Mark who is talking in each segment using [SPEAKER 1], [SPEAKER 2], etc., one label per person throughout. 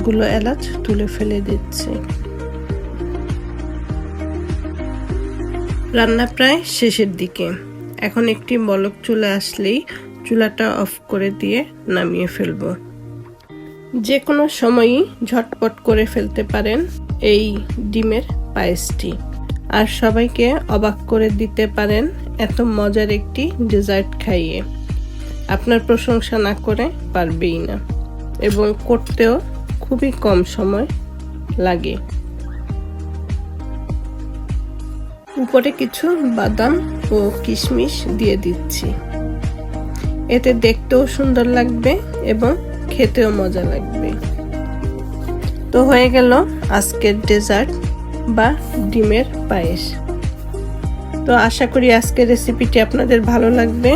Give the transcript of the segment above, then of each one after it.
[SPEAKER 1] সবগুলো এলাচ তুলে ফেলে দিচ্ছি। রান্না প্রায় শেষের দিকে। এখন একটি বলক চলে আসলেই চুলাটা অফ করে দিয়ে নামিয়ে ফেলব। যে কোনো সময়ই ঝটপট করে ফেলতে পারেন এই ডিমের পায়েসটি, আর সবাইকে অবাক করে দিতে পারেন এত মজার একটি ডেজার্ট খাইয়ে। আপনার প্রশংসা না করে পারবেই না, এবং করতেও খুবই কম সময় লাগে। উপরে কিছু বাদাম ও কিশমিশ দিয়ে দিচ্ছি, এতে দেখতেও সুন্দর লাগবে এবং খেতেও মজা লাগবে। তো হয়ে গেল আজকের ডেজার্ট বা ডিমের পায়েস। তো আশা করি আজকের রেসিপিটি আপনাদের ভালো লাগবে,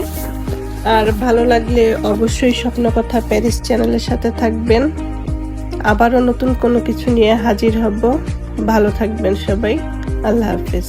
[SPEAKER 1] আর ভালো লাগলে অবশ্যই স্বপ্নকথা প্যারিস চ্যানেলের সাথে থাকবেন। আবারও নতুন কোনো কিছু নিয়ে হাজির হব। ভালো থাকবেন সবাই। আল্লাহ হাফেজ।